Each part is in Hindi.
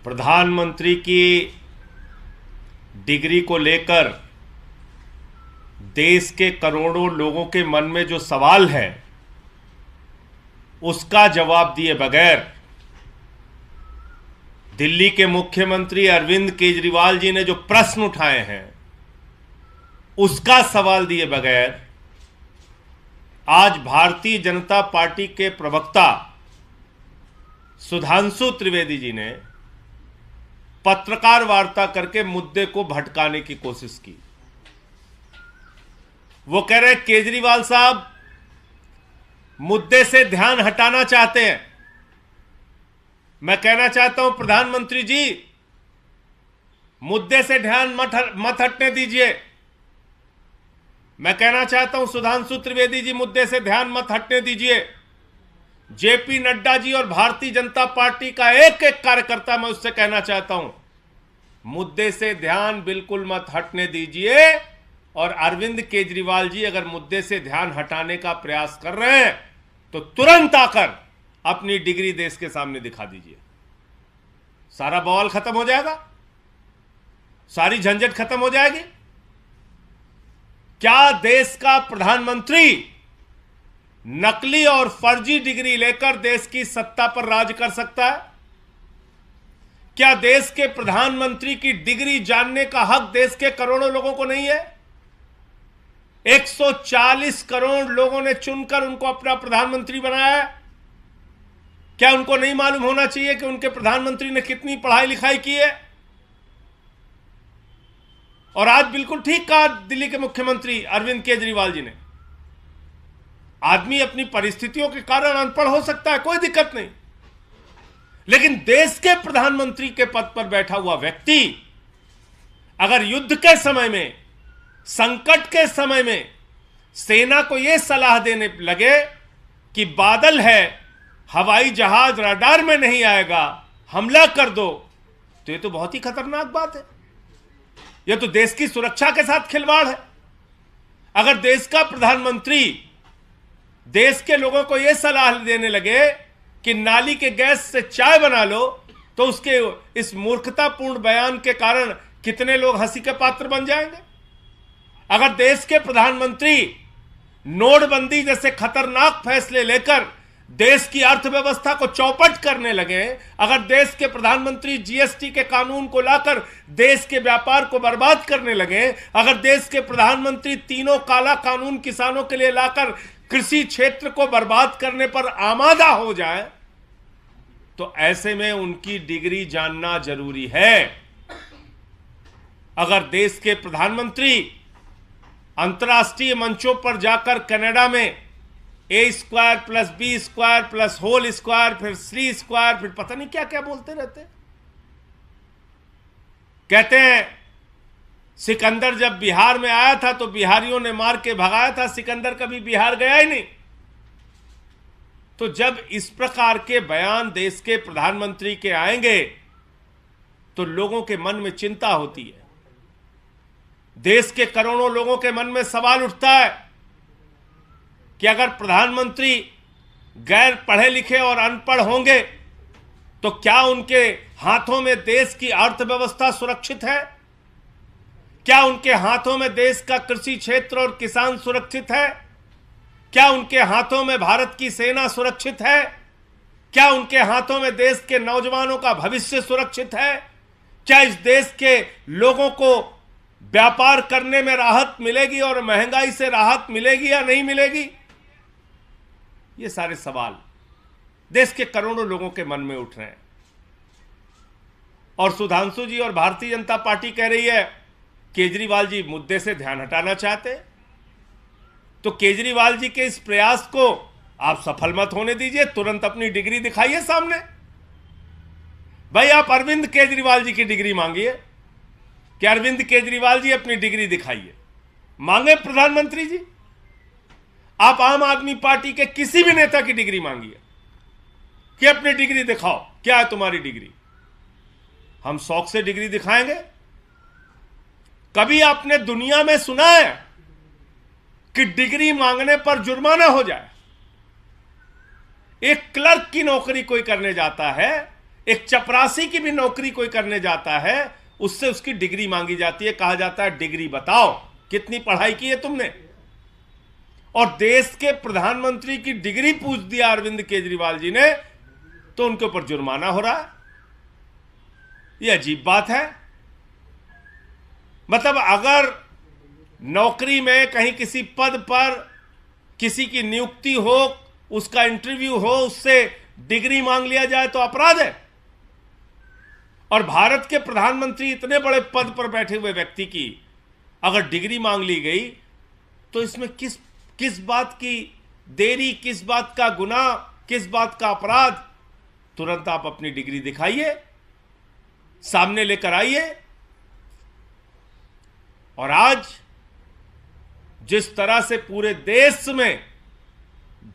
प्रधानमंत्री की डिग्री को लेकर देश के करोड़ों लोगों के मन में जो सवाल है उसका जवाब दिए बगैर दिल्ली के मुख्यमंत्री अरविंद केजरीवाल जी ने जो प्रश्न उठाए हैं उसका सवाल दिए बगैर आज भारतीय जनता पार्टी के प्रवक्ता सुधांशु त्रिवेदी जी ने पत्रकार वार्ता करके मुद्दे को भटकाने की कोशिश की। वो कह रहे केजरीवाल साहब मुद्दे से ध्यान हटाना चाहते हैं। मैं कहना चाहता हूं प्रधानमंत्री जी, मुद्दे से ध्यान मत हटने दीजिए। मैं कहना चाहता हूं सुधांशु त्रिवेदी जी, मुद्दे से ध्यान मत हटने दीजिए। जेपी नड्डा जी और भारतीय जनता पार्टी का एक एक कार्यकर्ता, मैं उससे कहना चाहता हूं मुद्दे से ध्यान बिल्कुल मत हटने दीजिए। और अरविंद केजरीवाल जी अगर मुद्दे से ध्यान हटाने का प्रयास कर रहे हैं तो तुरंत आकर अपनी डिग्री देश के सामने दिखा दीजिए। सारा बवाल खत्म हो जाएगा, सारी झंझट खत्म हो जाएगी। क्या देश का प्रधानमंत्री नकली और फर्जी डिग्री लेकर देश की सत्ता पर राज कर सकता है? क्या देश के प्रधानमंत्री की डिग्री जानने का हक देश के करोड़ों लोगों को नहीं है? 140 करोड़ लोगों ने चुनकर उनको अपना प्रधानमंत्री बनाया है। क्या उनको नहीं मालूम होना चाहिए कि उनके प्रधानमंत्री ने कितनी पढ़ाई लिखाई की है? और आज बिल्कुल ठीक कहा दिल्ली के मुख्यमंत्री अरविंद केजरीवाल जी ने, आदमी अपनी परिस्थितियों के कारण अनपढ़ हो सकता है, कोई दिक्कत नहीं, लेकिन देश के प्रधानमंत्री के पद पर बैठा हुआ व्यक्ति अगर युद्ध के समय में, संकट के समय में सेना को यह सलाह देने लगे कि बादल है, हवाई जहाज रडार में नहीं आएगा, हमला कर दो, तो यह तो बहुत ही खतरनाक बात है। यह तो देश की सुरक्षा के साथ खिलवाड़ है। अगर देश का प्रधानमंत्री देश के लोगों को यह सलाह देने लगे कि नाली के गैस से चाय बना लो, तो उसके इस मूर्खतापूर्ण बयान के कारण कितने लोग हंसी के पात्र बन जाएंगे। अगर देश के प्रधानमंत्री नोटबंदी जैसे खतरनाक फैसले लेकर देश की अर्थव्यवस्था को चौपट करने लगे, अगर देश के प्रधानमंत्री जीएसटी के कानून को लाकर देश के व्यापार को बर्बाद करने लगे, अगर देश के प्रधानमंत्री तीनों काला कानून किसानों के लिए लाकर कृषि क्षेत्र को बर्बाद करने पर आमादा हो जाए, तो ऐसे में उनकी डिग्री जानना जरूरी है। अगर देश के प्रधानमंत्री अंतर्राष्ट्रीय मंचों पर जाकर कनाडा में A² + B² + होल स्क्वायर, फिर C², फिर पता नहीं क्या क्या बोलते रहते, कहते हैं सिकंदर जब बिहार में आया था तो बिहारियों ने मार के भगाया था, सिकंदर कभी बिहार गया ही नहीं। तो जब इस प्रकार के बयान देश के प्रधानमंत्री के आएंगे तो लोगों के मन में चिंता होती है। देश के करोड़ों लोगों के मन में सवाल उठता है कि अगर प्रधानमंत्री गैर पढ़े लिखे और अनपढ़ होंगे तो क्या उनके हाथों में देश की अर्थव्यवस्था सुरक्षित है? क्या उनके हाथों में देश का कृषि क्षेत्र और किसान सुरक्षित है? क्या उनके हाथों में भारत की सेना सुरक्षित है? क्या उनके हाथों में देश के नौजवानों का भविष्य सुरक्षित है? क्या इस देश के लोगों को व्यापार करने में राहत मिलेगी और महंगाई से राहत मिलेगी या नहीं मिलेगी? ये सारे सवाल देश के करोड़ों लोगों के मन में उठ रहे हैं। और सुधांशु जी और भारतीय जनता पार्टी कह रही है केजरीवाल जी मुद्दे से ध्यान हटाना चाहते, तो केजरीवाल जी के इस प्रयास को आप सफल मत होने दीजिए, तुरंत अपनी डिग्री दिखाइए सामने। भाई आप अरविंद केजरीवाल जी की डिग्री मांगिए कि अरविंद केजरीवाल जी अपनी डिग्री दिखाइए, मांगे प्रधानमंत्री जी। आप आम आदमी पार्टी के किसी भी नेता की डिग्री मांगिए कि अपनी डिग्री दिखाओ, क्या है तुम्हारी डिग्री, हम शौक से डिग्री दिखाएंगे। कभी आपने दुनिया में सुना है कि डिग्री मांगने पर जुर्माना हो जाए? एक क्लर्क की नौकरी कोई करने जाता है, एक चपरासी की भी नौकरी कोई करने जाता है, उससे उसकी डिग्री मांगी जाती है, कहा जाता है डिग्री बताओ, कितनी पढ़ाई की है तुमने। और देश के प्रधानमंत्री की डिग्री पूछ दिया अरविंद केजरीवाल जी ने, तो उनके ऊपर जुर्माना हो रहा है। यह अजीब बात है। मतलब अगर नौकरी में कहीं किसी पद पर किसी की नियुक्ति हो, उसका इंटरव्यू हो, उससे डिग्री मांग लिया जाए तो अपराध है। और भारत के प्रधानमंत्री इतने बड़े पद पर बैठे हुए व्यक्ति की अगर डिग्री मांग ली गई, तो इसमें किस बात की देरी, किस बात का गुनाह, किस बात का अपराध। तुरंत आप अपनी डिग्री दिखाइए, सामने लेकर आइए। और आज जिस तरह से पूरे देश में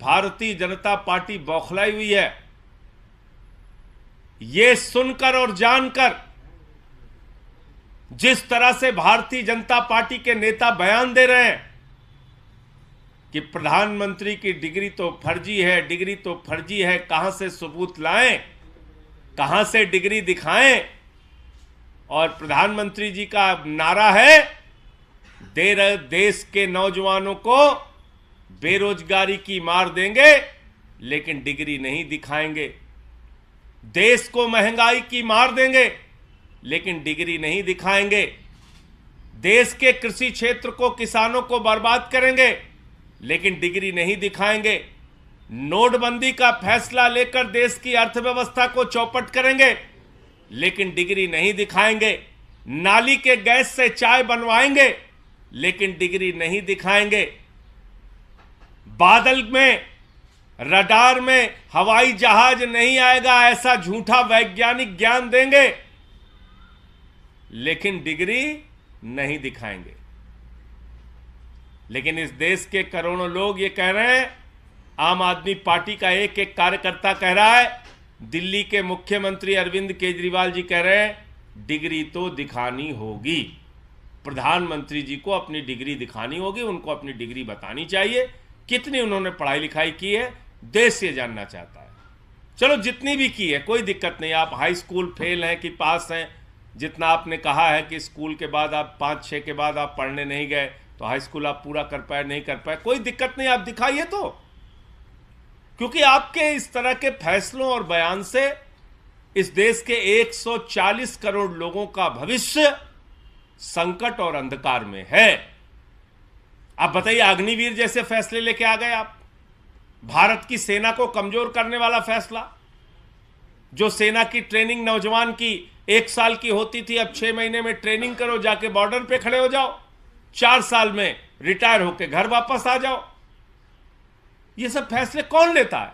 भारतीय जनता पार्टी बौखलाई हुई है, यह सुनकर और जानकर, जिस तरह से भारतीय जनता पार्टी के नेता बयान दे रहे हैं कि प्रधानमंत्री की डिग्री तो फर्जी है, डिग्री तो फर्जी है, कहां से सबूत लाएं, कहां से डिग्री दिखाएं। और प्रधानमंत्री जी का नारा है, देश के नौजवानों को बेरोजगारी की मार देंगे लेकिन डिग्री नहीं दिखाएंगे, देश को महंगाई की मार देंगे लेकिन डिग्री नहीं दिखाएंगे, देश के कृषि क्षेत्र को, किसानों को बर्बाद करेंगे लेकिन डिग्री नहीं दिखाएंगे, नोटबंदी का फैसला लेकर देश की अर्थव्यवस्था को चौपट करेंगे लेकिन डिग्री नहीं दिखाएंगे, नाली के गैस से चाय बनवाएंगे लेकिन डिग्री नहीं दिखाएंगे, बादल में, रडार में हवाई जहाज नहीं आएगा ऐसा झूठा वैज्ञानिक ज्ञान देंगे लेकिन डिग्री नहीं दिखाएंगे। लेकिन इस देश के करोड़ों लोग ये कह रहे हैं, आम आदमी पार्टी का एक एक कार्यकर्ता कह रहा है, दिल्ली के मुख्यमंत्री अरविंद केजरीवाल जी कह रहे हैं डिग्री तो दिखानी होगी, प्रधानमंत्री जी को अपनी डिग्री दिखानी होगी, उनको अपनी डिग्री बतानी चाहिए, कितनी उन्होंने पढ़ाई लिखाई की है, देश ये जानना चाहता है। चलो जितनी भी की है कोई दिक्कत नहीं, आप हाई स्कूल फेल हैं कि पास हैं, जितना आपने कहा है कि स्कूल के बाद आप 5-6 के बाद आप पढ़ने नहीं गए तो हाई स्कूल आप पूरा कर पाए, नहीं कर पाए, कोई दिक्कत नहीं, आप दिखाइए तो। क्योंकि आपके इस तरह के फैसलों और बयान से इस देश के 140 करोड़ लोगों का भविष्य संकट और अंधकार में है। आप बताइए, अग्निवीर जैसे फैसले लेके आ गए आप, भारत की सेना को कमजोर करने वाला फैसला, जो सेना की ट्रेनिंग नौजवान की 1 साल की होती थी, अब 6 महीने में ट्रेनिंग करो, जाके बॉर्डर पे खड़े हो जाओ, 4 साल में रिटायर होके घर वापस आ जाओ। ये सब फैसले कौन लेता है?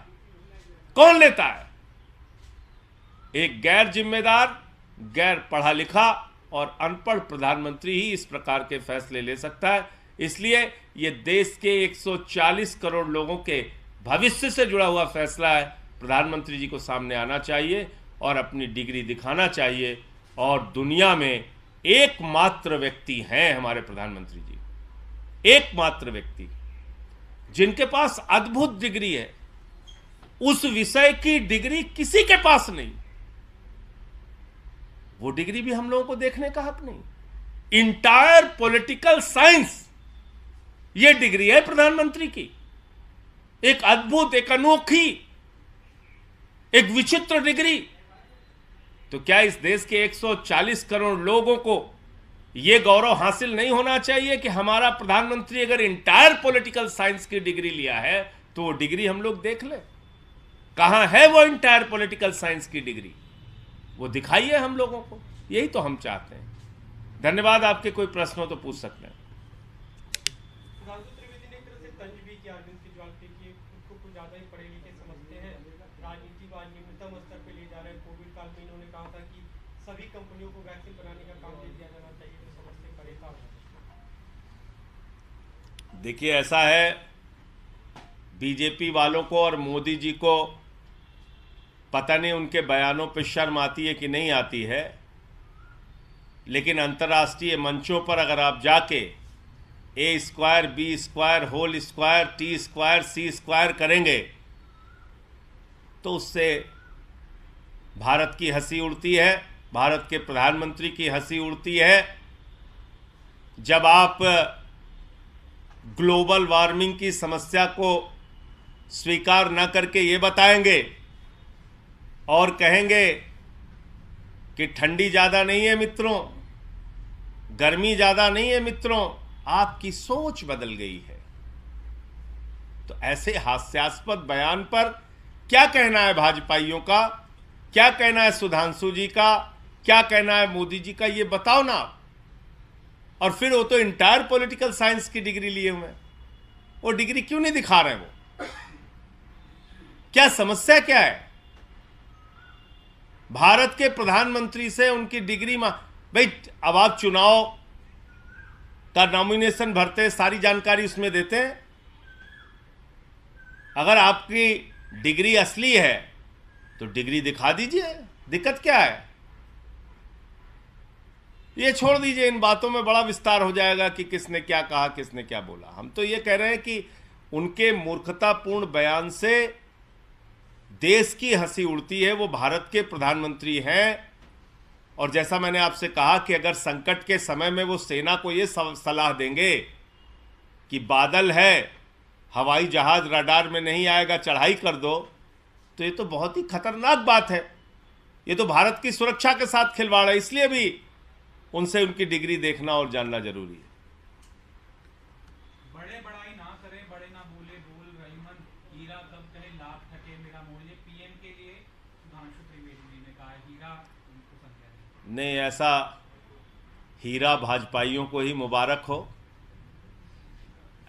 कौन लेता है? एक गैर जिम्मेदार, गैर पढ़ा लिखा और अनपढ़ प्रधानमंत्री ही इस प्रकार के फैसले ले सकता है। इसलिए यह देश के 140 करोड़ लोगों के भविष्य से जुड़ा हुआ फैसला है। प्रधानमंत्री जी को सामने आना चाहिए और अपनी डिग्री दिखाना चाहिए। और दुनिया में एकमात्र व्यक्ति हैं हमारे प्रधानमंत्री जी, एकमात्र व्यक्ति जिनके पास अद्भुत डिग्री है। उस विषय की डिग्री किसी के पास नहीं, वो डिग्री भी हम लोगों को देखने का हक नहीं। इंटायर पॉलिटिकल साइंस, ये डिग्री है प्रधानमंत्री की, एक अद्भुत, एक अनोखी, एक विचित्र डिग्री। तो क्या इस देश के 140 करोड़ लोगों को यह गौरव हासिल नहीं होना चाहिए कि हमारा प्रधानमंत्री अगर इंटायर पॉलिटिकल साइंस की डिग्री लिया है तो वो डिग्री हम लोग देख ले, कहां है वो इंटायर पॉलिटिकल साइंस की डिग्री, वो दिखाइए हम लोगों को। यही तो हम चाहते हैं। धन्यवाद। आपके कोई प्रश्न हो तो पूछ सकते हैं। सभी कंपनियों को वैक्सीन बनाने का काम दे दिया जाना चाहिए, तो समझते परेशान। देखिए, ऐसा है, बीजेपी वालों को और मोदी जी को पता नहीं उनके बयानों पर शर्म आती है कि नहीं आती है, लेकिन अंतर्राष्ट्रीय मंचों पर अगर आप जाके A² B² whole square T² C² करेंगे तो उससे भारत की हंसी उड़ती है, भारत के प्रधानमंत्री की हंसी उड़ती है जब आप ग्लोबल वार्मिंग की समस्या को स्वीकार न करके ये बताएंगे और कहेंगे कि ठंडी ज़्यादा नहीं है मित्रों, गर्मी ज़्यादा नहीं है मित्रों, आपकी सोच बदल गई है। तो ऐसे हास्यास्पद बयान पर क्या कहना है भाजपाइयों का, क्या कहना है सुधांशु जी का, क्या कहना है मोदी जी का, ये बताओ ना। और फिर वो तो इंटायर पॉलिटिकल साइंस की डिग्री लिए हुए हैं, वो डिग्री क्यों नहीं दिखा रहे हैं? वो क्या समस्या क्या है? भारत के प्रधानमंत्री से उनकी डिग्री भाई, अब आप चुनाव का नॉमिनेशन भरते, सारी जानकारी उसमें देते हैं। अगर आपकी डिग्री असली है तो डिग्री दिखा दीजिए, दिक्कत क्या है? ये छोड़ दीजिए, इन बातों में बड़ा विस्तार हो जाएगा कि किसने क्या कहा, किसने क्या बोला। हम तो ये कह रहे हैं कि उनके मूर्खतापूर्ण बयान से देश की हंसी उड़ती है। वो भारत के प्रधानमंत्री हैं और जैसा मैंने आपसे कहा कि अगर संकट के समय में वो सेना को ये सलाह देंगे कि बादल है, हवाई जहाज रडार में नहीं आएगा, चढ़ाई कर दो, तो ये तो बहुत ही खतरनाक बात है। ये तो भारत की सुरक्षा के साथ खिलवाड़ है। इसलिए भी उनसे उनकी डिग्री देखना और जानना जरूरी है। बड़े बड़ाई ना करे, बड़े ना बोले, बोल रही मन, हीरा कब कहे लाख ठके मेरा मोल। ये पीएम के लिए सुधांशु त्रिवेदी जी ने कहा, हीरा उनको संज्ञा नहीं, ऐसा हीरा भाजपाइयों को ही मुबारक हो।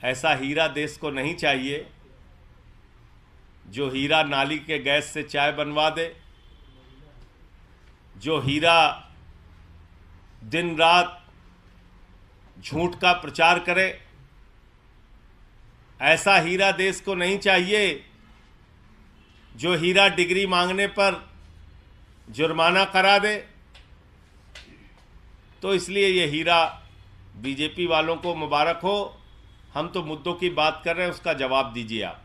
ऐसा हीरा देश को नहीं चाहिए जो हीरा नाली के गैस से चाय बनवा दे, जो हीरा दिन रात झूठ का प्रचार करे। ऐसा हीरा देश को नहीं चाहिए जो हीरा डिग्री मांगने पर जुर्माना करा दे। तो इसलिए ये हीरा बीजेपी वालों को मुबारक हो। हम तो मुद्दों की बात कर रहे हैं, उसका जवाब दीजिए आप।